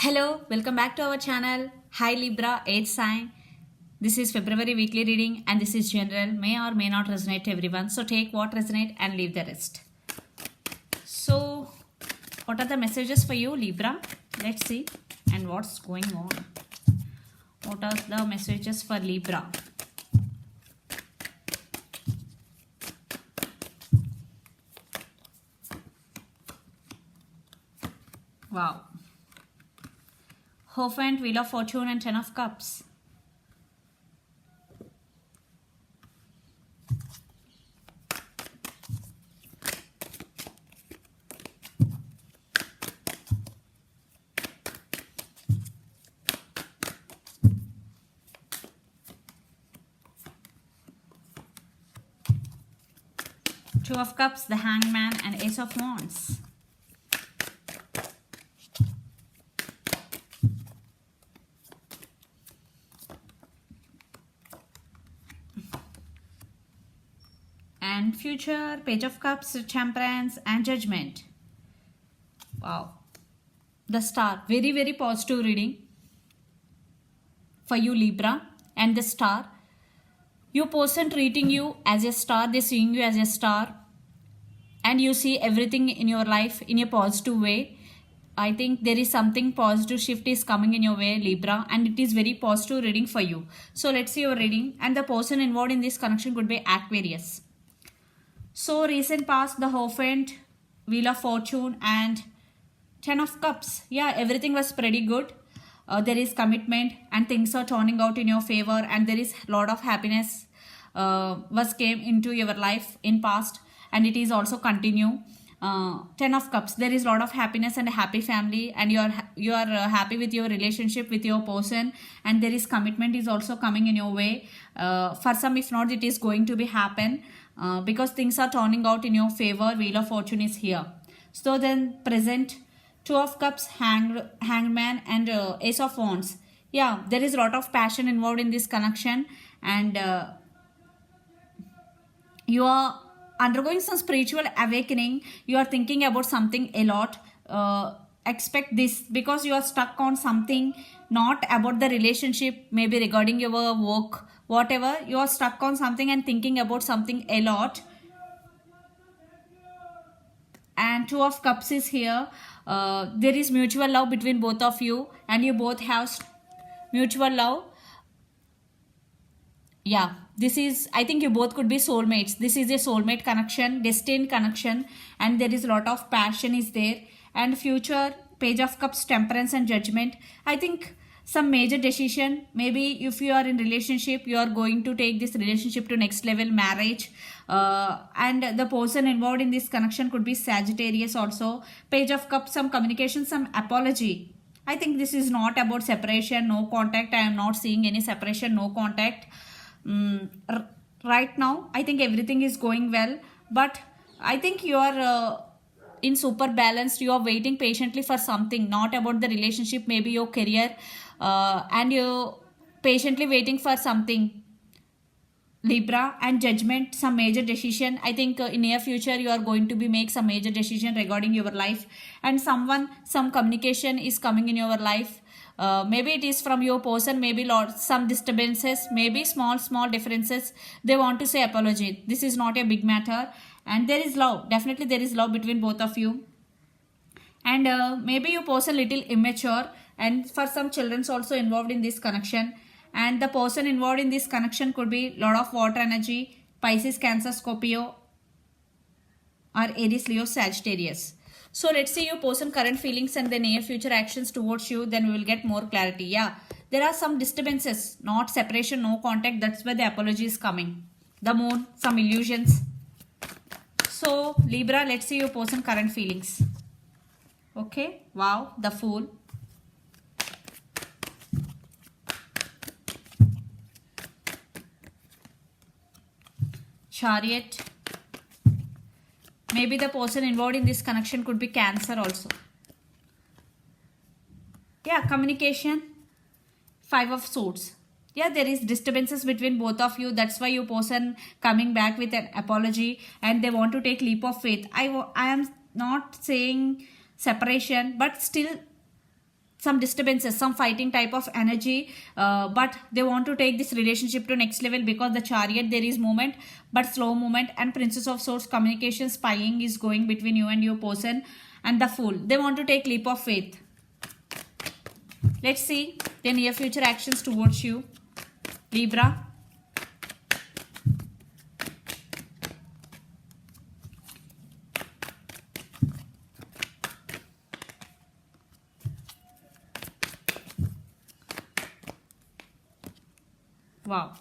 Hello, welcome back to our channel. Hi Libra, 8th sign. This is February weekly reading and this is general. May or may not resonate to everyone. So take what resonate and leave the rest. So what are the messages for you Libra? Let's see. And what's going on? What are the messages for Libra? Wow. Hierophant, Wheel of Fortune and Ten of Cups. Two of Cups, the Hangman and Ace of Wands. And Future, Page of Cups, Temperance and Judgment. Wow. The Star, very positive reading for you Libra. And the Star, your person treating you as a star, they seeing you as a star and you see everything in your life in a positive way. I think there is something positive shift is coming in your way Libra, and it is very positive reading for you. So let's see your reading. And the person involved in this connection could be Aquarius. So recent past, the Hierophant, Wheel of Fortune and Ten of Cups. Yeah, everything was pretty good. There is commitment and things are turning out in your favor, and there is a lot of happiness was came into your life in past, and it is also continue. Ten of Cups, there is a lot of happiness and a happy family, and you are happy with your relationship with your person, and there is commitment is also coming in your way. For some, if not, it is going to be happen because things are turning out in your favor. Wheel of Fortune is here. So then present, Two of Cups, Hangman and Ace of Wands. Yeah, there is a lot of passion involved in this connection, and you are undergoing some spiritual awakening. You are thinking about something a lot. Expect this because you are stuck on something, not about the relationship, maybe regarding your work, whatever. You are stuck on something and thinking about something a lot. And Two of Cups is here. There is mutual love between both of you, and you both have mutual love. Yeah, this is, I think you both could be soulmates. This is a soulmate connection, destined connection, and there is a lot of passion is there. And Future, Page of Cups, Temperance and Judgment. I think some major decision, maybe if you are in relationship, you are going to take this relationship to next level, marriage, and the person involved in this connection could be Sagittarius also. Page of Cups, some communication, some apology. I think this is not about separation, no contact. I am not seeing any separation, no contact. Right now I think everything is going well, but I think you are in super balanced. You are waiting patiently for something, not about the relationship, maybe your career, and you patiently waiting for something Libra. And Judgment, some major decision. I think in near future you are going to be make some major decision regarding your life, and some communication is coming in your life. Maybe it is from your person, maybe some disturbances, maybe small differences. They want to say apology. This is not a big matter, and there is love. Definitely there is love between both of you. And maybe your person little immature, and for some children's also involved in this connection. And the person involved in this connection could be lot of water energy, Pisces, Cancer, Scorpio, or Aries, Leo, Sagittarius. So let's see your person current feelings and the near future actions towards you, then we will get more clarity. Yeah, there are some disturbances, not separation, no contact. That's where the apology is coming. The moon, some illusions. So Libra, let's see your person current feelings. Okay, wow, the Fool. Chariot. Maybe the person involved in this connection could be Cancer also. Yeah, communication. Five of Swords. Yeah, there is disturbances between both of you. That's why your person coming back with an apology, and they want to take leap of faith. I am not saying separation, but still some disturbances, some fighting type of energy, but they want to take this relationship to next level because the Chariot, there is movement but slow movement, and Princess of Swords, communication, spying is going between you and your person, and the Fool, they want to take leap of faith. Let's see the near future actions towards you, Libra. Wow.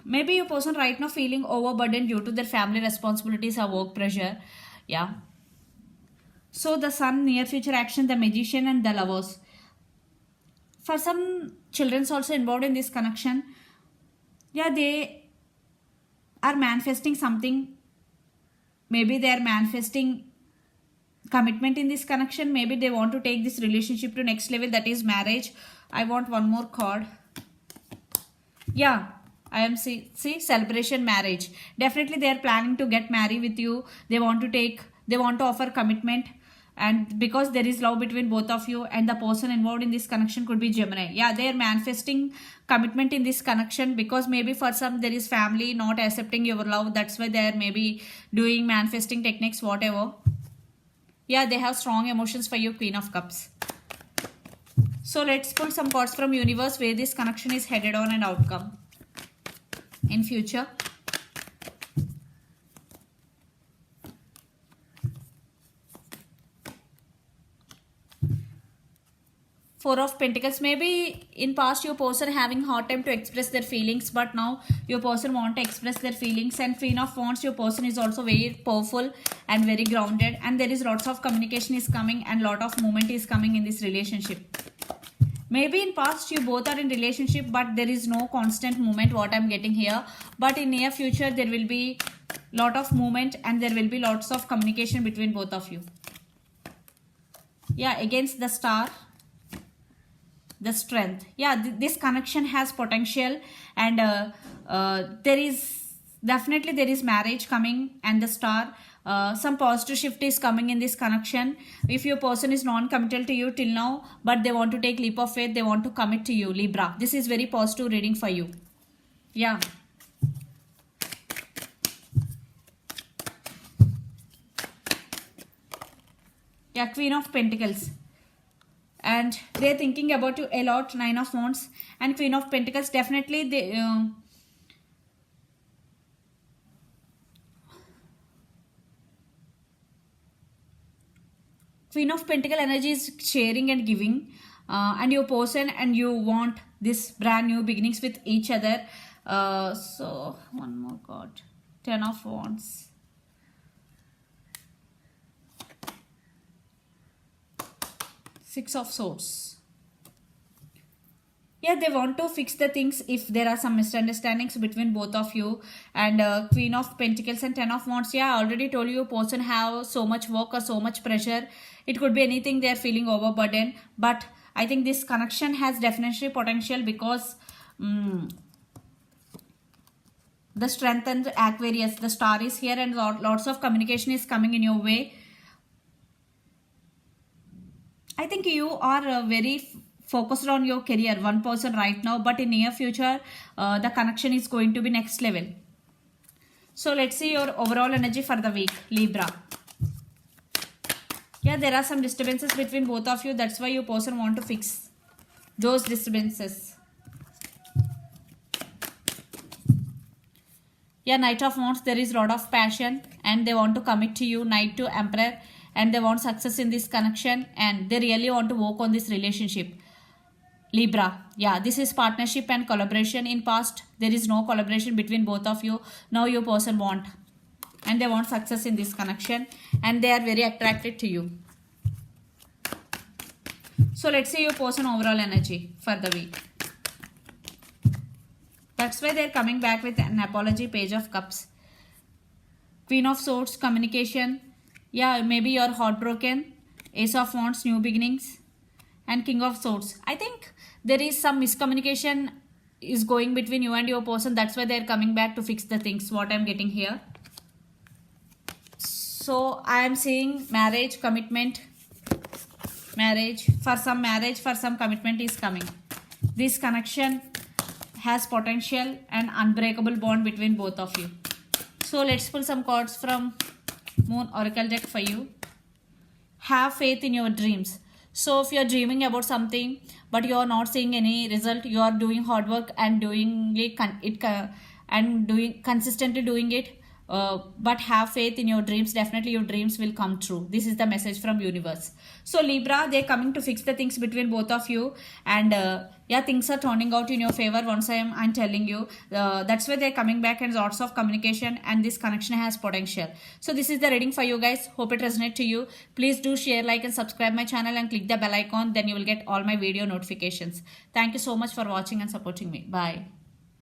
Maybe your person right now feeling overburdened due to their family responsibilities or work pressure. Yeah. So the Sun, near future action, the Magician, and the Lovers. For some children also involved in this connection. Yeah, they are manifesting something. Maybe they are manifesting commitment in this connection. Maybe they want to take this relationship to next level, that is marriage. I want one more card. Yeah, I am see celebration, marriage. Definitely they are planning to get married with you. They want to offer commitment, and because there is love between both of you, and the person involved in this connection could be Gemini. Yeah, they are manifesting commitment in this connection because maybe for some there is family not accepting your love. That's why they are maybe doing manifesting techniques, whatever. Yeah, they have strong emotions for you, Queen of Cups. So let's pull some cards from universe where this connection is headed on and outcome in future. Four of Pentacles. Maybe in past your person having hard time to express their feelings, but now your person want to express their feelings. And Queen of Wands, your person is also very powerful and very grounded, and there is lots of communication is coming and lot of movement is coming in this relationship. Maybe in past you both are in relationship, but there is no constant movement, what I'm getting here. But in near future there will be lot of movement and there will be lots of communication between both of you. Yeah, against the Star, the Strength. Yeah, this connection has potential, and there is definitely there is marriage coming, and the Star. Some positive shift is coming in this connection. If your person is non-committal to you till now, but they want to take leap of faith, they want to commit to you, Libra. This is very positive reading for you. Yeah. Yeah, Queen of Pentacles. And they're thinking about you a lot, Nine of Wands. And Queen of Pentacles, definitely they... Queen of Pentacle energy is sharing and giving, and your person and you want this brand new beginnings with each other. So one more card, Ten of Wands. Six of Swords. Yeah, they want to fix the things if there are some misunderstandings between both of you. And Queen of Pentacles and Ten of Wands. Yeah, I already told you, person have so much work or so much pressure. It could be anything, they are feeling overburdened. But I think this connection has definitely potential because the Strength and Aquarius, the Star is here, and lots of communication is coming in your way. I think you are very focused on your career, one person right now, but in near future the connection is going to be next level. So let's see your overall energy for the week, Libra. Yeah, there are some disturbances between both of you. That's why your person want to fix those disturbances. Yeah, Knight of Wands, there is a lot of passion and they want to commit to you. Knight to Emperor, and they want success in this connection and they really want to work on this relationship. Libra, yeah, this is partnership and collaboration. In past, there is no collaboration between both of you. Now your person want, and they want success in this connection, and they are very attracted to you. So let's see your person overall energy for the week. That's why they're coming back with an apology, Page of Cups. Queen of Swords, communication. Yeah, maybe you're heartbroken. Ace of Wands, new beginnings. And King of Swords. I think there is some miscommunication is going between you and your person. That's why they're coming back to fix the things, what I'm getting here. So I am seeing marriage, commitment. marriage, for some commitment is coming. This connection has potential and unbreakable bond between both of you. So let's pull some cards from Moon Oracle deck for you. Have faith in your dreams. So if you are dreaming about something but you are not seeing any result, you are doing hard work and consistently doing it, but have faith in your dreams. Definitely your dreams will come true. This is the message from universe. So Libra, they're coming to fix the things between both of you, and yeah, things are turning out in your favor. Once I'm telling you, that's why they're coming back, and lots of communication, and this connection has potential. So this is the reading for you guys. Hope it resonates to you. Please do share, like, and subscribe my channel and click the bell icon. Then you will get all my video notifications. Thank you so much for watching and supporting me. Bye.